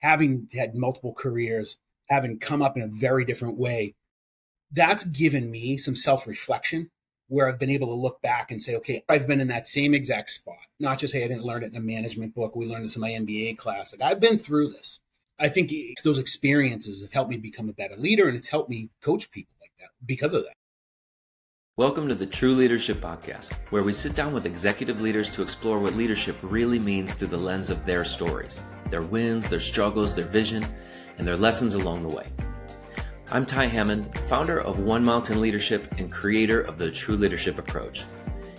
having had multiple careers, having come up in a very different way, that's given me some self-reflection where I've been able to look back and say, okay, I've been in that same exact spot. Not just, hey, I didn't learn it in a management book. We learned this in my MBA class. Like, I've been through this. I think those experiences have helped me become a better leader, and it's helped me coach people like that because of that. Welcome to the True Leadership Podcast, where we sit down with executive leaders to explore what leadership really means through the lens of their stories, their wins, their struggles, their vision, and their lessons along the way. I'm Ty Hammond, founder of One Mountain Leadership and creator of the True Leadership Approach,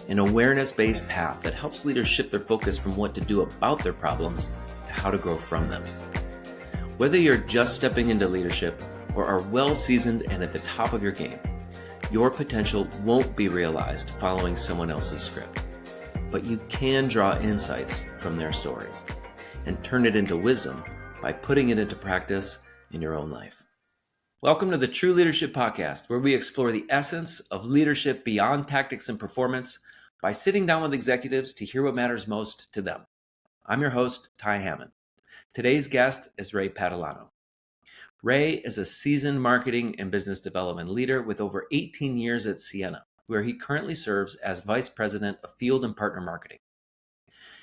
an awareness-based path that helps leaders shift their focus from what to do about their problems to how to grow from them. Whether you're just stepping into leadership or are well-seasoned and at the top of your game, your potential won't be realized following someone else's script, but you can draw insights from their stories and turn it into wisdom by putting it into practice in your own life. Welcome to the True Leadership Podcast, where we explore the essence of leadership beyond tactics and performance by sitting down with executives to hear what matters most to them. I'm your host, Ty Hammond. Today's guest is Ray Patalano. Ray is a seasoned marketing and business development leader with over 18 years at Ciena, where he currently serves as Vice President of Field and Partner Marketing.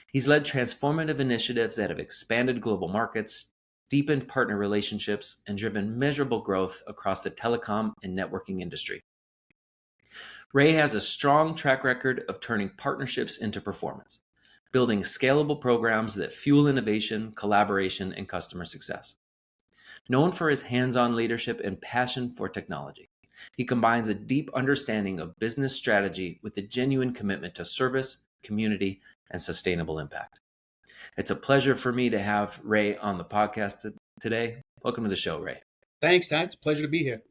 He's led transformative initiatives that have expanded global markets, deepened partner relationships, and driven measurable growth across the telecom and networking industry. Ray has a strong track record of turning partnerships into performance, building scalable programs that fuel innovation, collaboration, and customer success. Known for his hands-on leadership and passion for technology, he combines a deep understanding of business strategy with a genuine commitment to service, community, and sustainable impact. It's a pleasure for me to have Ray on the podcast today. Welcome to the show, Ray. Thanks, Ty. It's a pleasure to be here.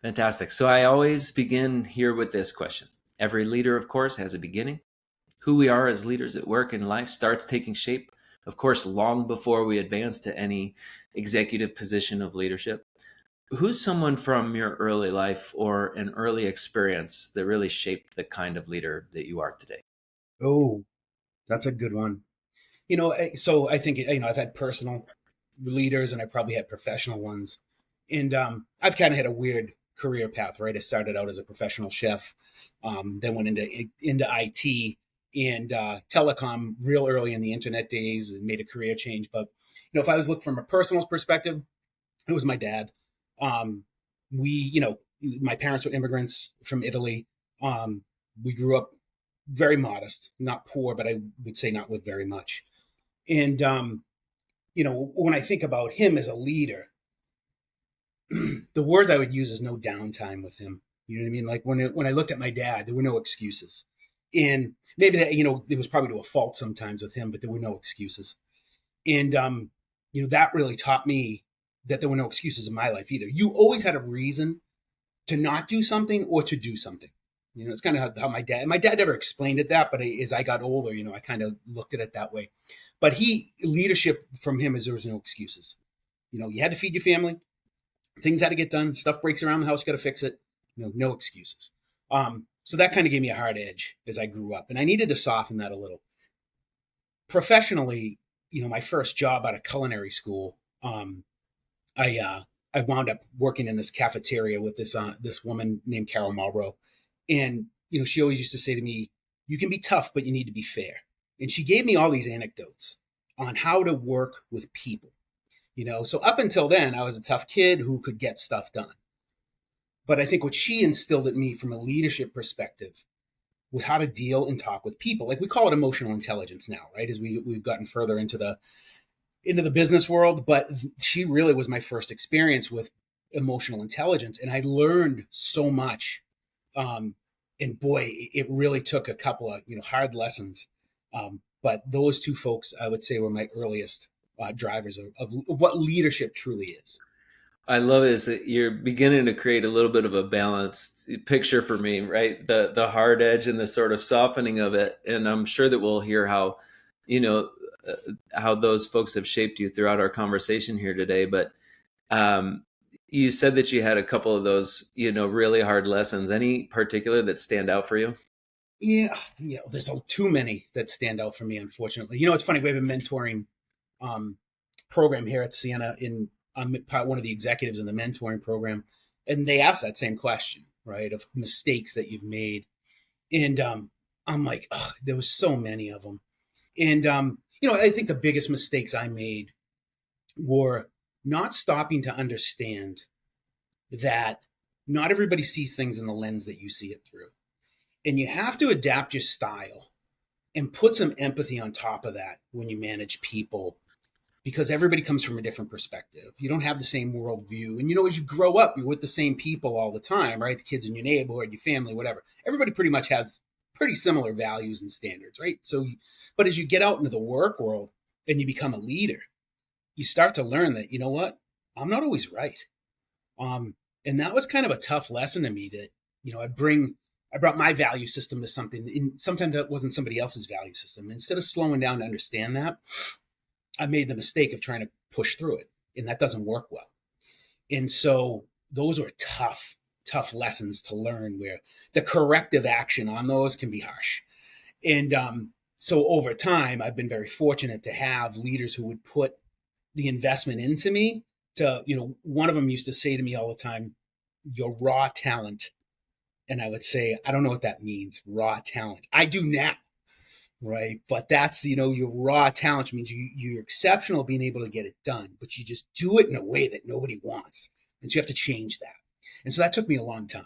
Fantastic. So I always begin here with this question. Every leader, of course, has a beginning. Who we are as leaders at work and life starts taking shape, of course, long before we advance to any executive position of leadership. Who's someone from your early life or an early experience that really shaped the kind of leader that you are today? Oh, that's a good one. So I think, I've had personal leaders and I probably had professional ones. And I've kind of had a weird career path, right? I started out as a professional chef, then went into IT and telecom real early in the internet days and made a career change. But, if I was looking from a personal perspective, it was my dad. My parents were immigrants from Italy. We grew up very modest, not poor, but I would say not with very much. And, when I think about him as a leader, the words I would use is no downtime with him. You know what I mean? Like when I looked at my dad, there were no excuses. And maybe that, it was probably to a fault sometimes with him, but there were no excuses. And, that really taught me that there were no excuses in my life either. You always had a reason to not do something or to do something. It's kind of how my dad never explained it that, but as I got older, I kind of looked at it that way. But leadership from him is there was no excuses. You had to feed your family. Things had to get done. Stuff breaks around the house. You got to fix it. No excuses. So that kind of gave me a hard edge as I grew up. And I needed to soften that a little. Professionally, my first job out of culinary school, I wound up working in this cafeteria with this woman named Carol Marlborough. And, she always used to say to me, you can be tough, but you need to be fair. And she gave me all these anecdotes on how to work with people, So up until then, I was a tough kid who could get stuff done. But I think what she instilled in me from a leadership perspective was how to deal and talk with people. Like we call it emotional intelligence now, right? As we've gotten further into the business world. But she really was my first experience with emotional intelligence. And I learned so much. And boy, it really took a couple of, hard lessons. But those two folks, I would say, were my earliest drivers of what leadership truly is. I love is that you're beginning to create a little bit of a balanced picture for me, right? The hard edge and the sort of softening of it. And I'm sure that we'll hear how, how those folks have shaped you throughout our conversation here today. But you said that you had a couple of those, really hard lessons. Any particular that stand out for you? Yeah, there's too many that stand out for me, unfortunately. It's funny, we've been mentoring program here at Ciena. I'm one of the executives in the mentoring program, and they ask that same question, right, of mistakes that you've made. And I'm like, oh, there was so many of them. And I think the biggest mistakes I made were not stopping to understand that not everybody sees things in the lens that you see it through. And you have to adapt your style and put some empathy on top of that when you manage people, because everybody comes from a different perspective. You don't have the same worldview. And, as you grow up, you're with the same people all the time, right? The kids in your neighborhood, your family, whatever. Everybody pretty much has pretty similar values and standards, right? So, but as you get out into the work world and you become a leader, you start to learn that, you know what? I'm not always right. And that was kind of a tough lesson to me that, I brought my value system to something, and sometimes that wasn't somebody else's value system. Instead of slowing down to understand that, I made the mistake of trying to push through it, and that doesn't work well. And so those were tough lessons to learn, where the corrective action on those can be harsh. And so over time, I've been very fortunate to have leaders who would put the investment into me. One of them used to say to me all the time, "Your raw talent." And I would say, I don't know what that means, raw talent. I do now, right? But that's, your raw talent means you're exceptional being able to get it done, but you just do it in a way that nobody wants. And so you have to change that. And so that took me a long time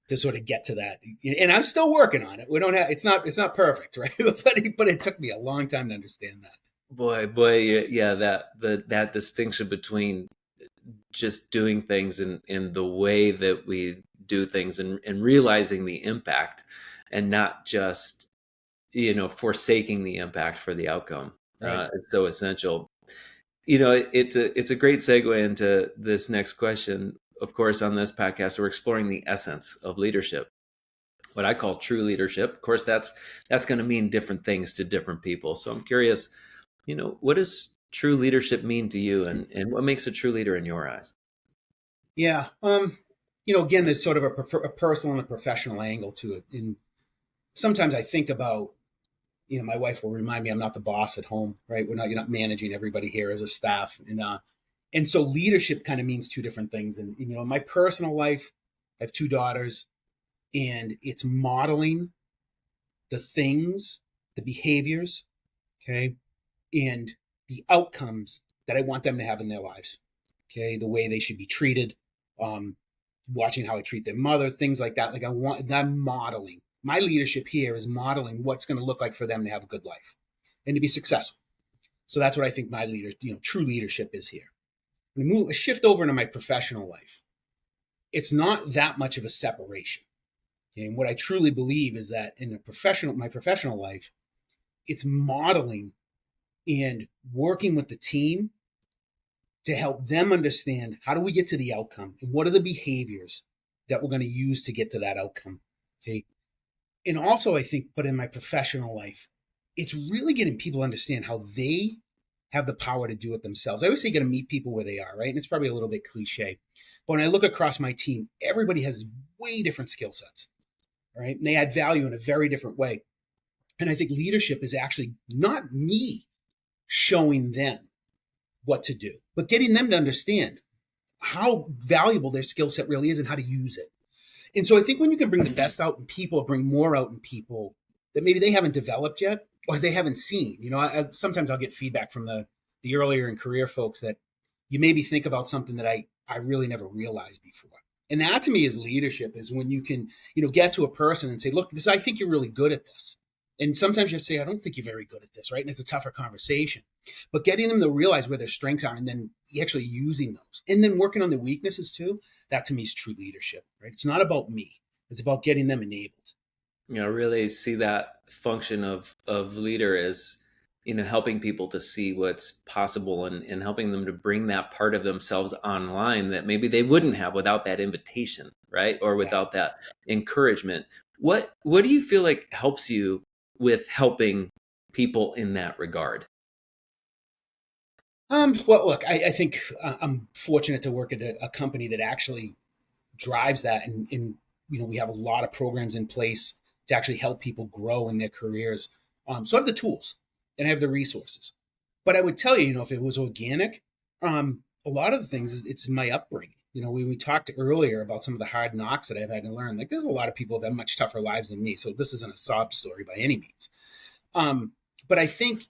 to sort of get to that. And I'm still working on it. It's not perfect, right? but it took me a long time to understand that. Boy, yeah, that distinction between just doing things in the way that we do things, and realizing the impact, and not just forsaking the impact for the outcome. Right. It's so essential. It's a great segue into this next question. Of course, on this podcast, we're exploring the essence of leadership, what I call true leadership. Of course, that's going to mean different things to different people. So I'm curious, what does true leadership mean to you, and what makes a true leader in your eyes? Yeah. Again, there's sort of a personal and a professional angle to it. And sometimes I think about, my wife will remind me I'm not the boss at home, right? You're not managing everybody here as a staff. And so leadership kind of means two different things. And, in my personal life, I have two daughters, and it's modeling the things, the behaviors, okay, and the outcomes that I want them to have in their lives. Okay, the way they should be treated, watching how I treat their mother, things like that. Like I'm modeling. My leadership here is modeling what's going to look like for them to have a good life and to be successful. So that's what I think my true leadership is here. When I shift over into my professional life, it's not that much of a separation. Okay? And what I truly believe is that in my professional life, it's modeling and working with the team to help them understand how do we get to the outcome and what are the behaviors that we're going to use to get to that outcome. Okay. And also, I think, but in my professional life, it's really getting people to understand how they have the power to do it themselves. I always say you got to meet people where they are, right? And it's probably a little bit cliche. But when I look across my team, everybody has way different skill sets, right? And they add value in a very different way. And I think leadership is actually not me showing them what to do, but getting them to understand how valuable their skill set really is and how to use it. And so I think when you can bring the best out in people, bring more out in people that maybe they haven't developed yet or they haven't seen. Sometimes I'll get feedback from the earlier in career folks that you maybe think about something that I really never realized before. And that to me is leadership, is when you can, get to a person and say, look, I think you're really good at this. And sometimes you have to say, I don't think you're very good at this, right? And it's a tougher conversation. But getting them to realize where their strengths are and then actually using those and then working on their weaknesses too, that to me is true leadership, right? It's not about me. It's about getting them enabled. Really see that function of leader as, helping people to see what's possible, and helping them to bring that part of themselves online that maybe they wouldn't have without that invitation, right? Or without that encouragement. What do you feel like helps you with helping people in that regard? Well, look, I think I'm fortunate to work at a company that actually drives that. And we have a lot of programs in place to actually help people grow in their careers. So I have the tools and I have the resources. But I would tell you, if it was organic, A lot of the things, it's my upbringing. We talked earlier about some of the hard knocks that I've had to learn. Like, there's a lot of people that have much tougher lives than me, so this isn't a sob story by any means. Um, but I think,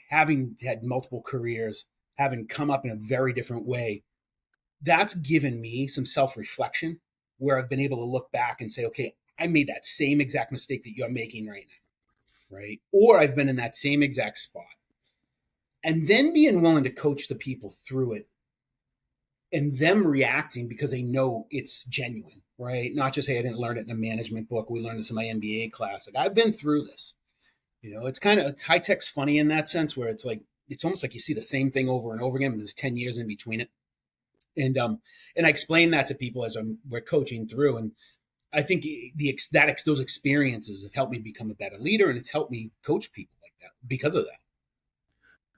having had multiple careers, having come up in a very different way, that's given me some self reflection where I've been able to look back and say, okay, I made that same exact mistake that you're making right now, right? Or I've been in that same exact spot. And then being willing to coach the people through it and them reacting because they know it's genuine, right? Not just, hey, I didn't learn it in a management book. We learned this in my MBA class. Like, I've been through this. It's kind of high tech's funny in that sense where it's like, it's almost like you see the same thing over and over again, but there's 10 years in between it. And I explain that to people as we're coaching through. And I think those experiences have helped me become a better leader, and it's helped me coach people like that because of that.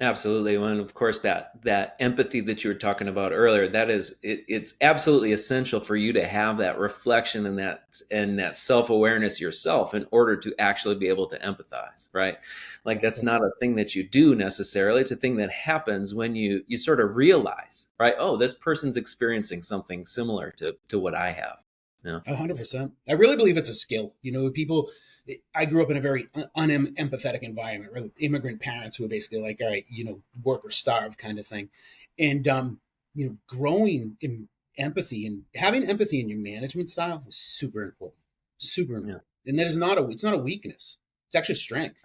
Absolutely. And of course, that empathy that you were talking about earlier, it's absolutely essential for you to have that reflection and that self-awareness yourself in order to actually be able to empathize, right? Like, that's not a thing that you do necessarily. It's a thing that happens when you sort of realize, right? Oh, this person's experiencing something similar to what I have. Yeah. 100%. I really believe it's a skill. People. I grew up in a very unempathetic environment, right? With immigrant parents who were basically like, all right, work or starve kind of thing. And, growing in empathy and having empathy in your management style is super important, super important. Yeah. And it's not a weakness. It's actually strength.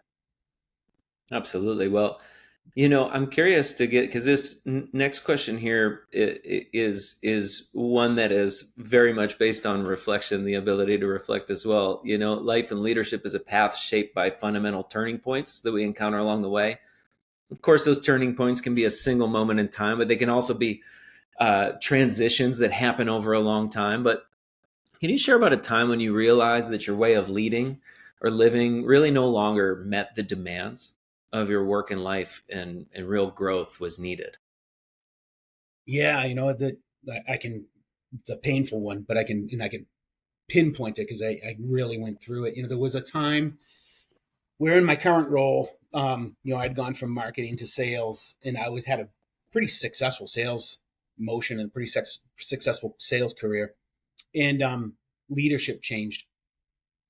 Absolutely. Well, I'm curious to get, because this next question here is one that is very much based on reflection, the ability to reflect as well. Life and leadership is a path shaped by fundamental turning points that we encounter along the way. Of course, those turning points can be a single moment in time, but they can also be transitions that happen over a long time. But can you share about a time when you realized that your way of leading or living really no longer met the demands of your work and life, and real growth was needed? Yeah, that I can. It's a painful one, but I can pinpoint it because I really went through it. There was a time where in my current role, I'd gone from marketing to sales, and I had a pretty successful sales motion and pretty successful sales career, and leadership changed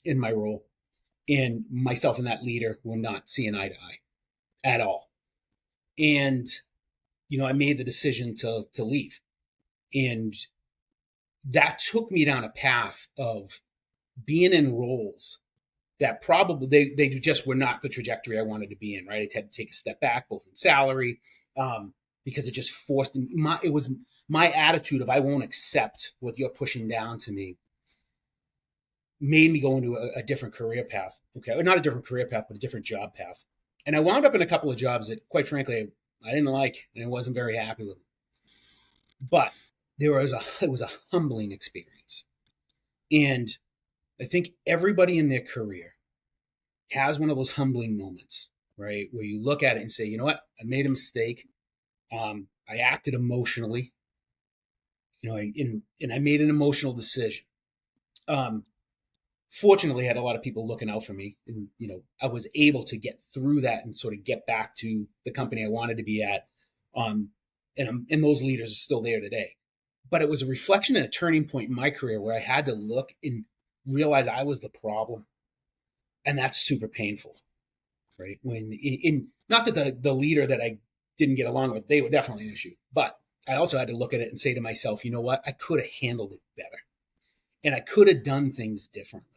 in my role, and myself and that leader were not seeing eye to eye at all. And I made the decision to leave, and that took me down a path of being in roles that probably they just were not the trajectory I wanted to be in. Right, I had to take a step back, both in salary, because it just forced it was my attitude of I won't accept what you're pushing down to me, made me go into a different career path. Okay, or not a different career path, but a different job path. And I wound up in a couple of jobs that, quite frankly, I didn't like, and I wasn't very happy with them. But it was a humbling experience, and I think everybody in their career has one of those humbling moments, right? Where you look at it and say, you know what, I made a mistake. I acted emotionally, and I made an emotional decision. Fortunately, I had a lot of people looking out for me, and I was able to get through that and sort of get back to the company I wanted to be at. And those leaders are still there today. But it was a reflection and a turning point in my career where I had to look and realize I was the problem, and that's super painful, right? When in not that the leader that I didn't get along with, they were definitely an issue, but I also had to look at it and say to myself, you know what, I could have handled it better, and I could have done things differently.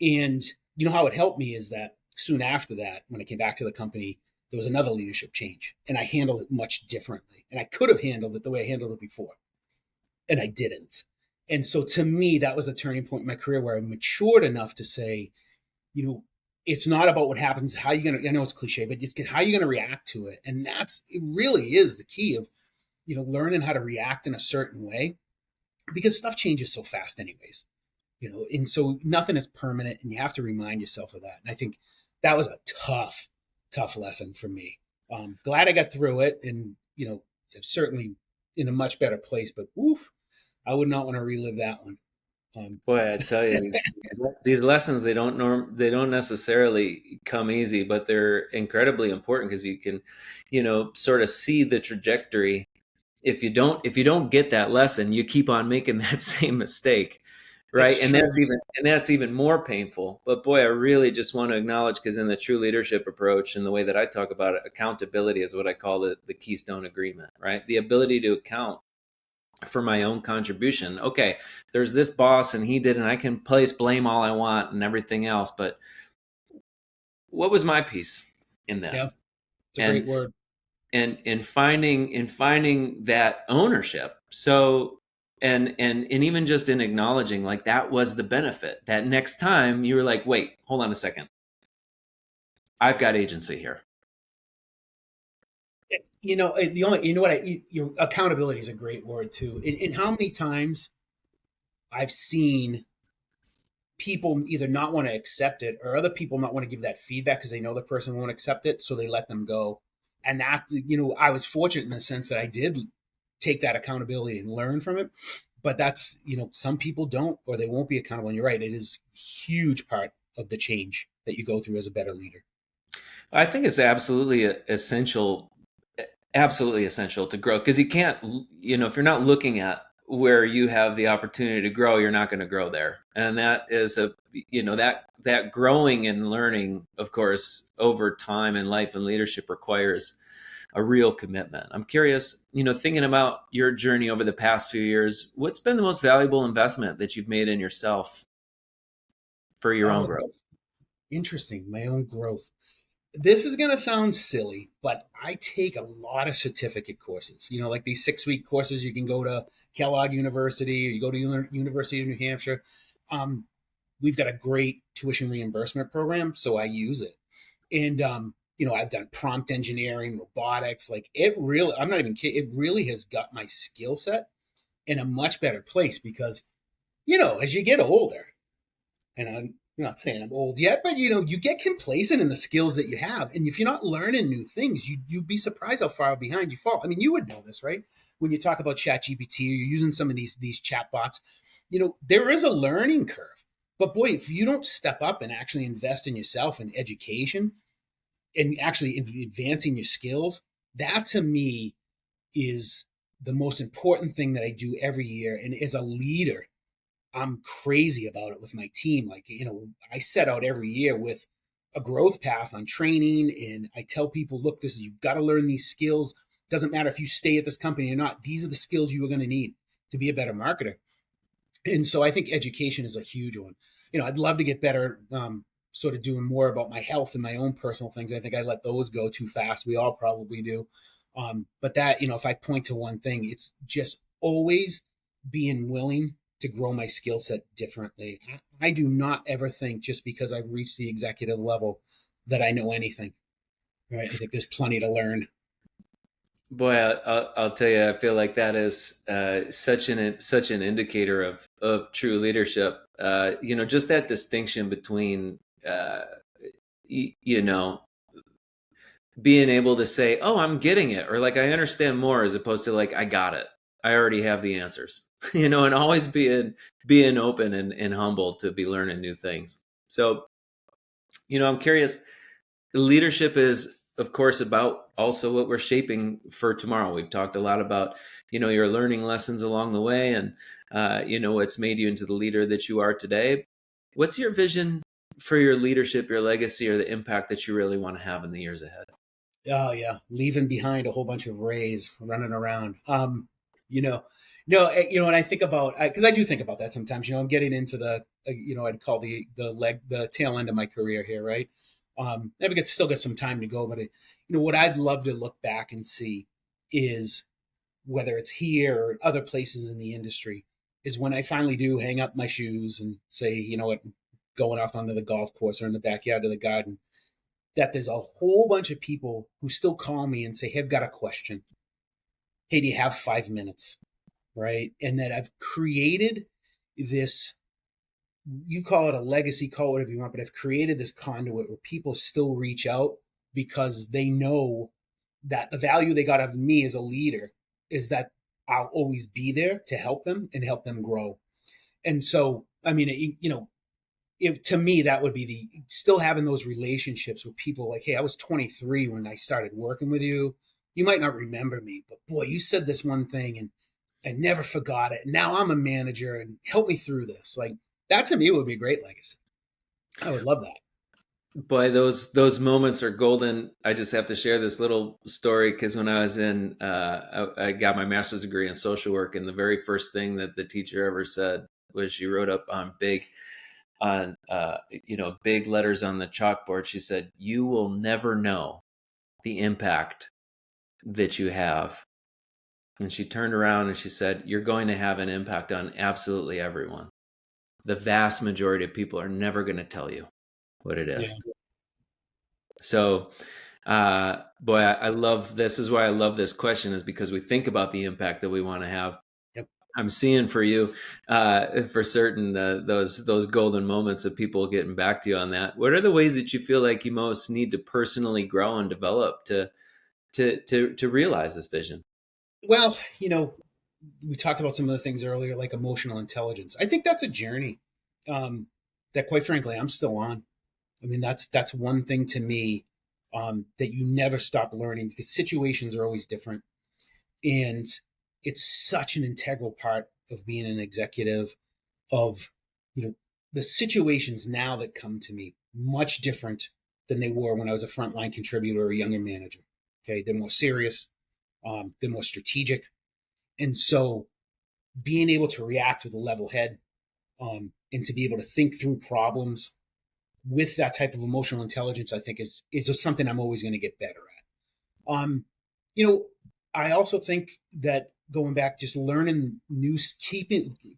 And how it helped me is that soon after that, when I came back to the company, there was another leadership change, and I handled it much differently. And I could have handled it the way I handled it before, and I didn't. And so to me, that was a turning point in my career where I matured enough to say, it's not about what happens, how you're going to, I know it's cliche, but it's how you're going to react to it. And it really is the key of, learning how to react in a certain way, because stuff changes so fast anyways, and so nothing is permanent, and you have to remind yourself of that. And I think that was a tough lesson for me. Glad I got through it, and, I'm certainly in a much better place, but oof, I would not want to relive that one. Boy, I tell you, these lessons, they don't necessarily come easy, but they're incredibly important because you can, sort of see the trajectory if you don't get that lesson, you keep on making that same mistake, It's right? And true. that's even more painful. But boy, I really just want to acknowledge, because in the true leadership approach and the way that I talk about it, accountability is what I call the keystone agreement, right? The ability to account for my own contribution. Okay, there's this boss and he did, and I can place blame all I want and everything else, but what was my piece in Yeah, this? it's a great And word. finding that ownership. So and even just in acknowledging, like, that was the benefit, that next time you were like, wait, hold on a second, I've got agency here. The only, you know what, your accountability is a great word too. And how many times I've seen people either not want to accept it or other people not want to give that feedback because they know the person won't accept it, so they let them go. And that, I was fortunate in the sense that I did take that accountability and learn from it. But that's, some people don't, or they won't be accountable. And you're right, it is a huge part of the change that you go through as a better leader. I think it's absolutely essential to grow, because you can't, if you're not looking at where you have the opportunity to grow, you're not going to grow there. And that is that growing and learning, of course, over time in life and leadership, requires a real commitment. I'm curious, thinking about your journey over the past few years, what's been the most valuable investment that you've made in yourself for your own Oh, growth? interesting. My own growth. This is going to sound silly, but I take a lot of certificate courses, like these 6-week courses. You can go to Kellogg University or you go to University of New Hampshire. Um, we've got a great tuition reimbursement program, so I use it. And, I've done prompt engineering, robotics. Like, it really, I'm not even kidding, it really has got my skill set in a much better place because, as you get older, and I'm not saying I'm old yet, but you get complacent in the skills that you have, and if you're not learning new things, you'd be surprised how far behind you fall. I mean, you would know this, right? When you talk about Chat GPT or you're using some of these chat bots, there is a learning curve. But boy, if you don't step up and actually invest in yourself and education and actually advancing your skills, that to me is the most important thing that I do every year. And as a leader, I'm crazy about it with my team. Like, I set out every year with a growth path on training. And I tell people, look, you've got to learn these skills. Doesn't matter if you stay at this company or not. These are the skills you are going to need to be a better marketer. And so I think education is a huge one. I'd love to get better, sort of doing more about my health and my own personal things. I think I let those go too fast. We all probably do. But that, if I point to one thing, it's just always being willing to grow my skill set differently. I do not ever think just because I've reached the executive level that I know anything. Right? I think there's plenty to learn. Boy, I'll tell you, I feel like that is such an indicator of true leadership. Just that distinction between, you know, being able to say, "Oh, I'm getting it," or like, "I understand more," as opposed to like, "I got it. I already have the answers." And always being open and humble to be learning new things. So, I'm curious. Leadership is, of course, about also what we're shaping for tomorrow. We've talked a lot about, your learning lessons along the way, and what's made you into the leader that you are today. What's your vision for your leadership, your legacy, or the impact that you really want to have in the years ahead? Oh yeah, leaving behind a whole bunch of rays running around. You know, no, and I think about because I do think about that sometimes. I'm getting into the I'd call the tail end of my career here, right? I've still got some time to go, but what I'd love to look back and see is whether it's here or other places in the industry is when I finally do hang up my shoes and say, what, going off onto the golf course or in the backyard of the garden, that there's a whole bunch of people who still call me and say, hey, I've got a question. Hey, do you have 5 minutes? Right. And that I've created this, you call it a legacy, call it whatever you want, but I've created this conduit where people still reach out because they know that the value they got out of me as a leader is that I'll always be there to help them and help them grow. And so, I mean, to me, that would be the still having those relationships with people like, hey, I was 23 when I started working with you. you might not remember me, but boy, you said this one thing and I never forgot it. And now I'm a manager and help me through this. Like that to me would be a great legacy. I would love that. Boy, those moments are golden. I just have to share this little story because when I was I got my master's degree in social work, and the very first thing that the teacher ever said was she wrote up on big letters on the chalkboard. She said, "You will never know the impact that you have." And she turned around and she said, "You're going to have an impact on absolutely everyone. The vast majority of people are never going to tell you what it is." Yeah. So, boy, I love this. Is why I love this question, is because we think about the impact that we want to have. Yep. I'm seeing for you, for certain, those golden moments of people getting back to you on that. What are the ways that you feel like you most need to personally grow and develop to realize this vision? Well, we talked about some of the things earlier, like emotional intelligence. I think that's a journey that, quite frankly, I'm still on. I mean, that's one thing to me that you never stop learning because situations are always different, and it's such an integral part of being an executive. Of you know, the situations now that come to me much different than they were when I was a frontline contributor or a younger manager. Okay, they're more serious, they're more strategic, and so being able to react with a level head and to be able to think through problems with that type of emotional intelligence, I think is something I'm always going to get better at. You know, I also think that going back, just learning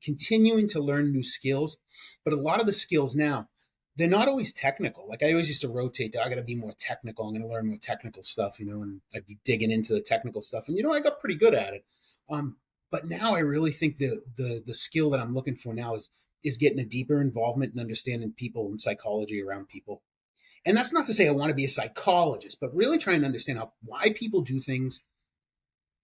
continuing to learn new skills, but a lot of the skills now, they're not always technical. Like I always used to rotate. I got to be more technical. I'm going to learn more technical stuff, and I'd be digging into the technical stuff, and I got pretty good at it. Um, but now I really think the skill that I'm looking for now is getting a deeper involvement and understanding people and psychology around people. And that's not to say I want to be a psychologist, but really trying to understand why people do things,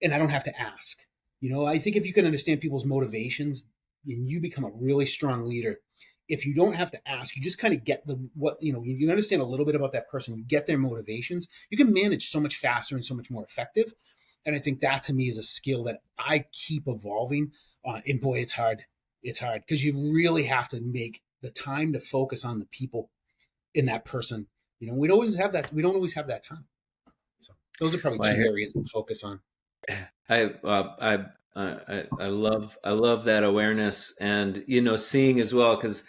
and I don't have to ask. I think if you can understand people's motivations, then you become a really strong leader. If you don't have to ask, you just kind of get you understand a little bit about that person, you get their motivations, you can manage so much faster and so much more effective. And I think that to me is a skill that I keep evolving. And boy, it's hard. It's hard because you really have to make the time to focus on the people in that person. We don't always have that. We don't always have that time. So those are probably Well, two areas to focus on. I love that awareness, and seeing as well, because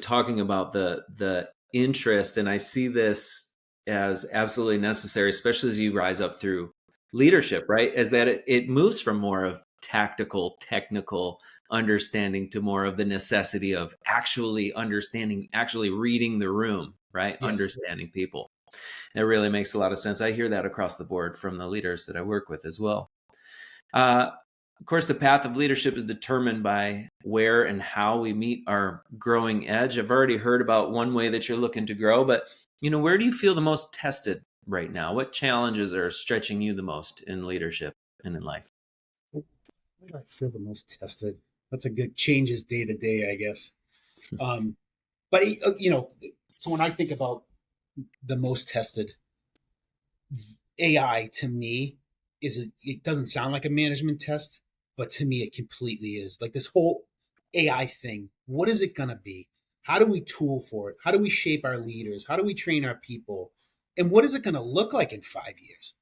talking about the interest, and I see this as absolutely necessary, especially as you rise up through leadership, right? Is that it moves from more of tactical, technical understanding to more of the necessity of actually understanding, actually reading the room, right? Yes. Understanding people. It really makes a lot of sense. I hear that across the board from the leaders that I work with as well. Of course, the path of leadership is determined by where and how we meet our growing edge. I've already heard about one way that you're looking to grow, but where do you feel the most tested right now? What challenges are stretching you the most in leadership and in life? Where do I feel the most tested? That's a good changes day to day, I guess. But so when I think about the most tested, AI to me it doesn't sound like a management test, but to me it completely is. Like this whole AI thing, what is it going to be? How do we tool for it? How do we shape our leaders? How do we train our people? And what is it going to look like in 5 years?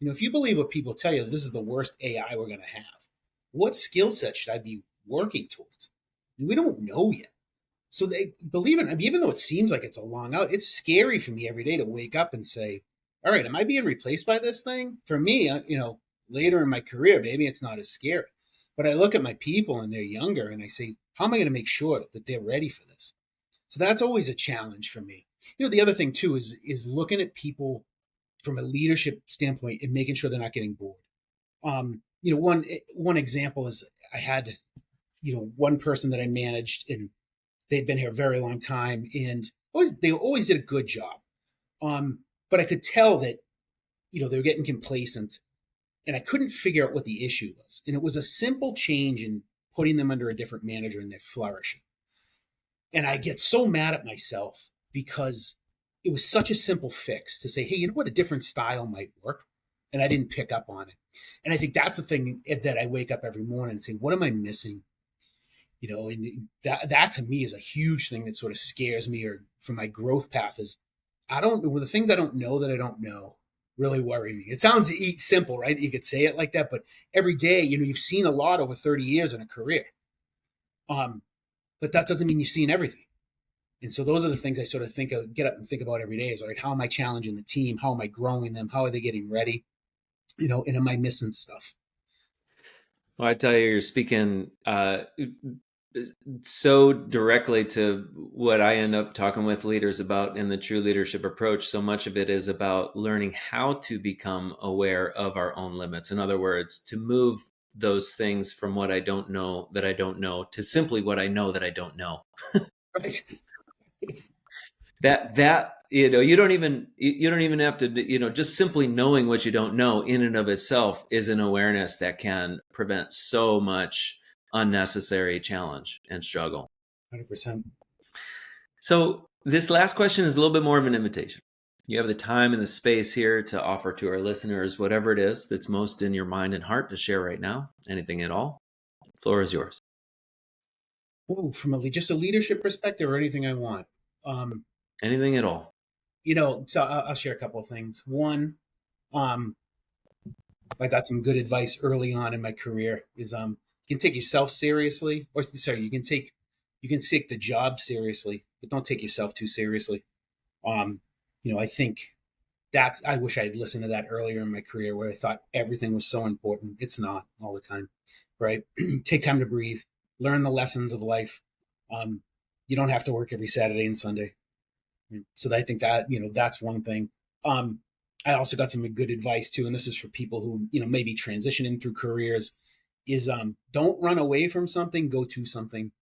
If you believe what people tell you, this is the worst AI we're going to have. What skill set should I be working towards? We don't know yet. So they believe it. I mean, even though it seems like it's a long out, it's scary for me every day to wake up and say, all right, am I being replaced by this thing? For me, later in my career, maybe it's not as scary. But I look at my people and they're younger and I say, how am I going to make sure that they're ready for this? So that's always a challenge for me. The other thing too is looking at people from a leadership standpoint and making sure they're not getting bored. One example is I had, one person that I managed, and they'd been here a very long time, and they always did a good job. But I could tell that, they were getting complacent, and I couldn't figure out what the issue was. And it was a simple change in putting them under a different manager, and they're flourishing. And I get so mad at myself because it was such a simple fix to say, hey, a different style might work. and I didn't pick up on it. And I think that's the thing that I wake up every morning and say, what am I missing? And that to me is a huge thing that sort of scares me, or for my growth path is I don't know the things I don't know that I don't know really worry me. It sounds simple, right? You could say it like that, but every day, you've seen a lot over 30 years in a career. But that doesn't mean you've seen everything. And so those are the things I sort of get up and think about every day is, all right, how am I challenging the team? How am I growing them? How are they getting ready? And am I missing stuff? Well, I tell you, you're speaking so directly to what I end up talking with leaders about in the true leadership approach. So much of it is about learning how to become aware of our own limits. In other words, to move those things from what I don't know that I don't know to simply what I know that I don't know. Right. that you don't even have to, just simply knowing what you don't know in and of itself is an awareness that can prevent so much unnecessary challenge and struggle. 100%. So this last question is a little bit more of an invitation. You have the time and the space here to offer to our listeners whatever it is that's most in your mind and heart to share right now. Anything at all. The floor is yours. Ooh, from just a leadership perspective, or anything I want. Anything at all. So I'll share a couple of things. One, I got some good advice early on in my career is you can take yourself seriously, or sorry, you can take the job seriously, but don't take yourself too seriously. I think I wish I had listened to that earlier in my career, where I thought everything was so important. It's not all the time, right? Take time to breathe, learn the lessons of life. You don't have to work every Saturday and Sunday. So I think that, that's one thing. I also got some good advice too, and this is for people who, maybe transitioning through careers, is don't run away from something, go to something.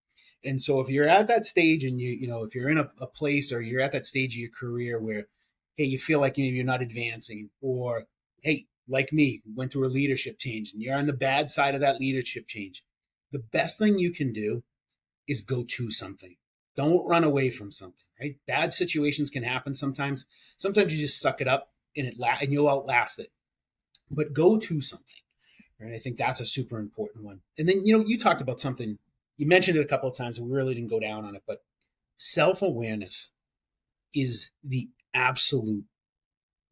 And so if you're at that stage and if you're in a place, or you're at that stage of your career where, hey, you feel like you're not advancing, or, hey, like me, went through a leadership change and you're on the bad side of that leadership change, the best thing you can do is go to something. Don't run away from something, right? Bad situations can happen sometimes. Sometimes you just suck it up and you'll outlast it. But go to something, right? I think that's a super important one. And then, you talked about something, you mentioned it a couple of times, and we really didn't go down on it, but self-awareness is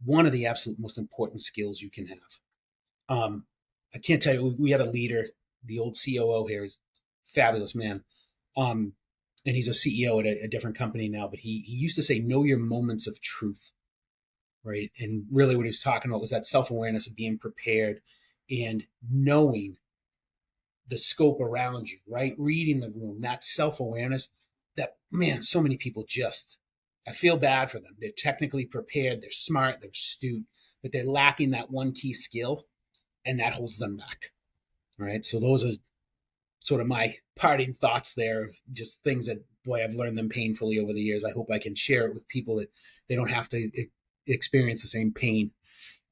one of the absolute most important skills you can have. I can't tell you, we had a leader, the old COO here, is a fabulous man. And he's a CEO at a different company now, but he used to say, know your moments of truth, right? And really what he was talking about was that self-awareness of being prepared and knowing the scope around you, right? Reading the room, that self-awareness that, man, so many people I feel bad for them. They're technically prepared, they're smart, they're astute, but they're lacking that one key skill, and that holds them back, right? So those are sort of my parting thoughts there, of just things that, boy, I've learned them painfully over the years. I hope I can share it with people that they don't have to experience the same pain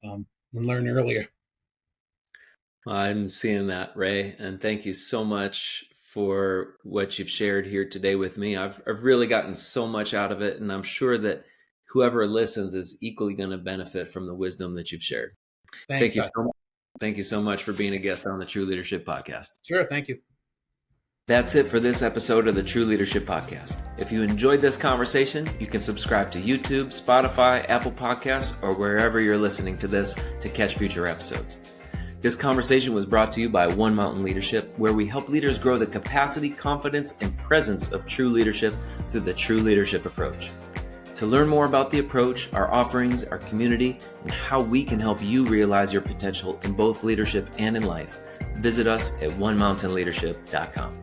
and learn earlier. Well, I'm seeing that, Ray, and thank you so much for what you've shared here today with me. I've really gotten so much out of it, and I'm sure that whoever listens is equally going to benefit from the wisdom that you've shared. Thanks, Thank you so much for being a guest on the True Leadership Podcast. Sure, thank you. That's it for this episode of the True Leadership Podcast. If you enjoyed this conversation, you can subscribe to YouTube, Spotify, Apple Podcasts, or wherever you're listening to this to catch future episodes. This conversation was brought to you by One Mountain Leadership, where we help leaders grow the capacity, confidence, and presence of true leadership through the True Leadership Approach. To learn more about the approach, our offerings, our community, and how we can help you realize your potential in both leadership and in life, visit us at onemountainleadership.com.